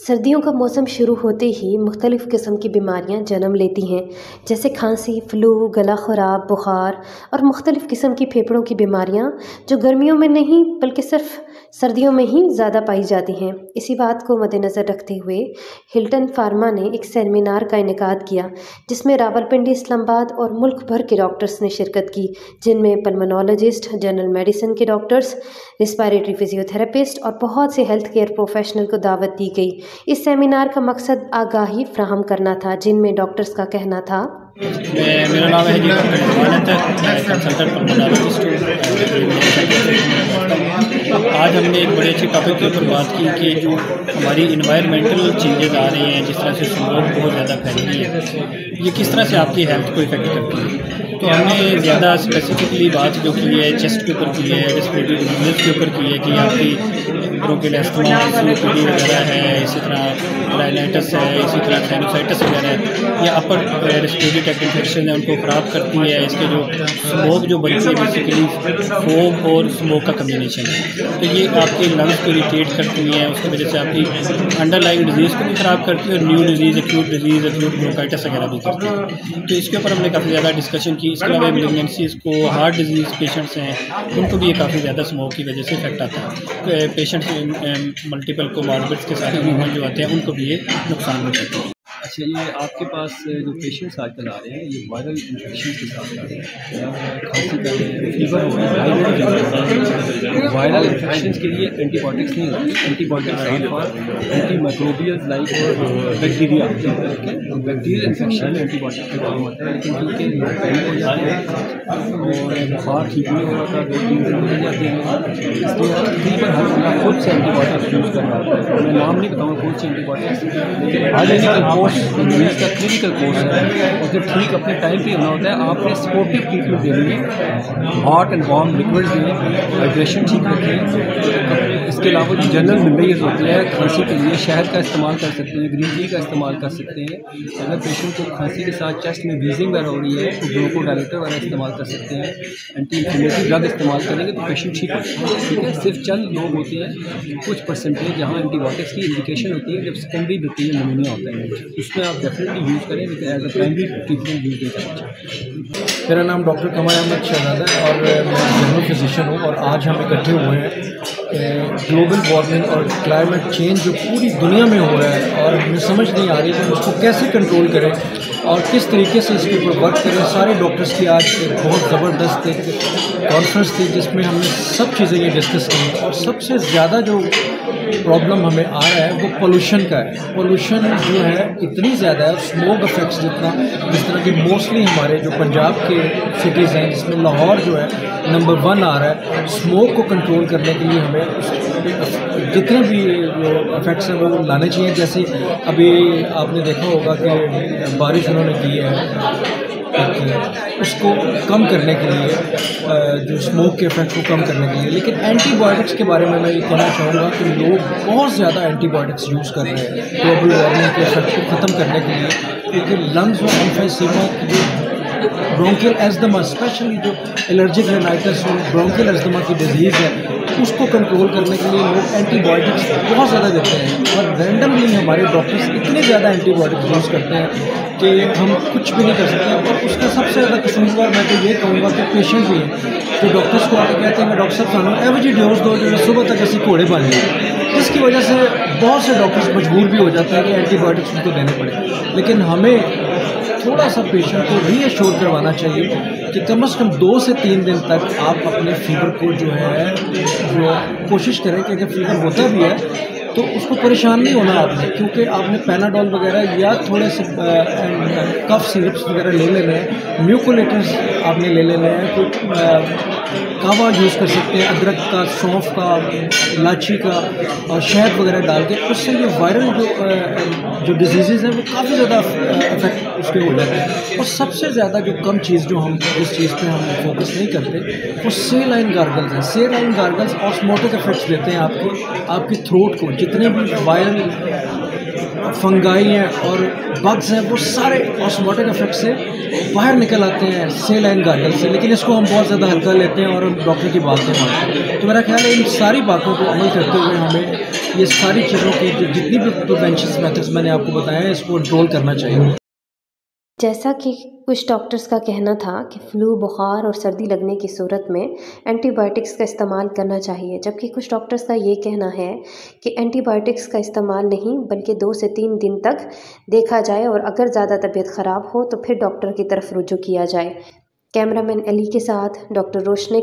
सर्दियों का मौसम शुरू होते ही मुख्तलिफ़ किस्म की बीमारियां जन्म लेती हैं। जैसे खांसी, फ्लू, गला ख़राब, बुखार और मुख्तलिफ़ किस्म की फेफड़ों की बीमारियां जो गर्मियों में नहीं बल्कि सिर्फ सर्दियों में ही ज़्यादा पाई जाती हैं। इसी बात को मद्देनज़र रखते हुए हिल्टन फार्मा ने एक सेमिनार का इनेकाद किया, जिसमें रावलपिंडी, इस्लामाबाद और मुल्क भर के डॉक्टर्स ने शिरकत की, जिनमें पल्मोनोलॉजिस्ट, जनरल मेडिसिन के डॉक्टर्स, रिस्पायरेटरी फिजियोथेरेपिस्ट और बहुत से हेल्थ केयर प्रोफेशनल को दावत दी गई। इस सेमिनार का मकसद आगाही फ्राहम करना था, जिनमें डॉक्टर्स का कहना था। मेरा नाम है जी डॉक्टर इरफान है, मैं कंसल्टेंट पल्मोनोलॉजिस्ट हूँ। आज हमने एक बड़े अच्छे टॉपिक के ऊपर बात की कि जो हमारी इन्वायरमेंटल चेंजेस आ रही हैं, जिस तरह से स्मोक बहुत ज़्यादा फैल रही है, ये किस तरह से आपकी हेल्थ को इफेक्ट करती है। तो हमने ज़्यादा स्पेसिफिकली बात जो की है चेस्ट के ऊपर की है, रेस्पिरेटरी डिजीज़ के ऊपर की है कि आपकी ब्रोंकियल अस्थमा, सीओपीडी वगैरह है, इसी तरह राइनाइटिस है, इसी तरह साइनोसाइटिस वगैरह है, या अपर रेस्पिरेटरी ट्रैक्ट इन्फेक्शन है, उनको ख़राब करती है। इसके जो स्मोक जो बनती है बेसिकली फोम और स्मोक का कम्बिनेशन है, तो ये आपके लंग्स को इरिटेट करती है, उसकी वजह से आपकी अंडरलाइंग डिजीज़ को भी ख़राब करती है और न्यू डिजीज़, एक्यूट ब्रोंकाइटिस वगैरह भी करती है। तो इसके ऊपर हमने काफ़ी ज़्यादा डिस्कशन की। इसके अलावा मेलिग्नेंसीज को, हार्ट डिजीज़ पेशेंट्स हैं, उनको भी ये काफ़ी ज़्यादा स्मोक की वजह से इफेक्ट आता है। पेशेंट्स मल्टीपल कोमॉर्बिड्स के साथ जो आते हैं उनको भी ये नुकसान होता है। अच्छा, ये आपके पास जो पेशेंट्स आजकल आ रहे हैं, ये वायरल इन्फेक्शन के साथ आ रहे हैं, खांसी का फीवर हो गया। वायरल इन्फेक्शन के लिए एंटीबायोटिक्स नहीं होती। Antibiotics are for anti microbial like bacteria. Bacterial infection antibiotic का काम होता है, लेकिन क्योंकि पहले हो जाते हैं और बुखार ठीक नहीं हो रहा था, 2-3 दिन हो जाते हैं, इसलिए तकरीबन हर खुद से एंटीबायोटिक्स यूज़ कर रहा होता है। मैं नाम नहीं बताऊँगा कौन सी एंटीबायोटिक्स, लेकिन हाइजीनिकल कोर्स इसका क्लिनिकल कोर्स है और जब ठीक अपने टाइम पे होना होता है। आपने सपोर्टिव ट्रीटमेंट देनी है, हॉट एंड वार्म लिक्विड दें, हाइड्रेशन ठीक रखें। इसके अलावा जो जनरल मेडिसिन होती है खांसी के लिए, शहद का इस्तेमाल कर सकते हैं, ग्रीन टी का इस्तेमाल कर सकते हैं। अगर पेशेंट को खांसी के साथ चेस्ट में वीजिंग वगैरह हो रही है तो ब्रोंकोडायलेटर वगैरह इस्तेमाल कर सकते हैं। एंटी इन्फ्लेमेटरी ड्रग इस्तेमाल करेंगे तो पेशेंट ठीक होगा। ठीक है, सिर्फ चंद लोग होते हैं, कुछ परसेंटेज जहाँ एंटीबायोटिक्स की इंडिकेशन होती है, जब सेकेंडरी बैक्टीरियल निमोनिया होता है, उसमें आप डेफिनेटली यूज़ करें, लेकिन as a primary treatment use नहीं करना चाहिए। मेरा नाम डॉक्टर कमर अहमद शहजाद है और मैं जनरल फिजिशियन हूँ। और आज हम इकट्ठे हुए हैं ग्लोबल वार्मिंग और क्लाइमेट चेंज जो पूरी दुनिया में हो रहा है और हमें समझ नहीं आ रही कि हम उसको कैसे कंट्रोल करें और किस तरीके से इसके ऊपर वर्क करें। सारे डॉक्टर्स की आज एक बहुत ज़बरदस्त एक कॉन्फ्रेंस थी जिसमें हमने सब चीज़ें ये डिस्कस की। और सबसे ज़्यादा जो प्रॉब्लम हमें आ रहा है वो पोल्यूशन का है। पोल्यूशन जो है इतनी ज़्यादा है, स्मोक इफेक्ट्स जिस तरह की मोस्टली हमारे जो पंजाब के सिटीज़ हैं, जिसमें लाहौर जो है नंबर 1 आ रहा है। स्मोक को कंट्रोल करने के लिए हमें जितने भी जो इफेक्ट्स हैं वो लाने चाहिए। जैसे अभी आपने देखा होगा कि बारिश उन्होंने की है, उसको कम करने के लिए, जो स्मोक के इफेक्ट को कम करने के लिए। लेकिन एंटीबायोटिक्स के बारे में मैं ये कहना चाहूँगा कि लोग बहुत ज़्यादा एंटीबायोटिक्स यूज़ कर रहे हैं ग्लोबल वार्मिंग के इफेक्ट को ख़त्म करने के लिए, क्योंकि लंग्स और एम्फीसीमा की जो ब्रोंकियल एस्थमा, स्पेशली जो एलर्जिक राइनाइटिस और ब्रोंकियल एस्थमा की डिजीज़ है, उसको कंट्रोल करने के लिए लोग एंटीबायोटिक्स बहुत ज़्यादा देते हैं। और रैंडमली हमारे डॉक्टर्स इतने ज़्यादा एंटीबायोटिक्स यूज़ करते हैं कि हम कुछ भी नहीं कर सकते। और उसका सबसे ज़्यादा कसूरवार मैं तो ये कहूँगा कि पेशेंट भी हैं जो डॉक्टर्स को आके कहते हैं डॉक्टर साहब सानू एवरेज डोज दो जो सुबह तक ऐसी घोड़े बन जाए, जिसकी वजह से बहुत से डॉक्टर्स मजबूर भी हो जाते हैं कि एंटीबायोटिक्स उनको देने पड़े। लेकिन हमें थोड़ा सा पेशेंट को रीअश्योर करवाना चाहिए कि कम से कम 2 से 3 दिन तक आप अपने फीवर को जो है जो कोशिश करें कि अगर फीवर होता भी है तो उसको परेशान नहीं होना आपने, क्योंकि आपने पैनाडोल वगैरह या थोड़े से कफ सिरप्स वगैरह ले लेने हैं, म्यूकोलेटर्स आपने ले लेने हैं, कोई कावा यूज़ कर सकते हैं, अदरक का, सौंफ का, इलायची का और शहद वगैरह डाल के। उससे ये वायरल जो डिजीज़ हैं वो काफ़ी ज़्यादा इफेक्ट उसके हो जाते हैं। और सबसे ज़्यादा जो कम चीज़ जो हम जिस चीज़ पे हम फोकस नहीं करते वो सेलाइन गार्गल्स हैं। सेलाइन गार्गल्स ऑस्मोटिक इफेक्ट्स देते हैं आपकी थ्रोट को। जितने भी वायरल फंगाई हैं और बग्स हैं वो सारे ऑस्मोटिक इफेक्ट से बाहर निकल आते हैं सेलाइन गार्गल से। लेकिन इसको हम बहुत ज़्यादा हल्का लेते हैं और हम डॉक्टर की बात नहीं मानते। तो मेरा ख्याल है इन सारी बातों को अमल करते हुए हमें ये सारी चीज़ों की जितनी भी प्रिवेंशन मेथड्स मैंने आपको बताया है इसको कंट्रोल करना चाहिए। जैसा कि कुछ डॉक्टर्स का कहना था कि फ्लू, बुखार और सर्दी लगने की सूरत में एंटीबायोटिक्स का इस्तेमाल करना चाहिए, जबकि कुछ डॉक्टर्स का ये कहना है कि एंटीबायोटिक्स का इस्तेमाल नहीं बल्कि 2 से 3 दिन तक देखा जाए और अगर ज़्यादा तबीयत ख़राब हो तो फिर डॉक्टर की तरफ रुजू किया जाए। कैमरामैन अली के साथ डॉक्टर रोशनी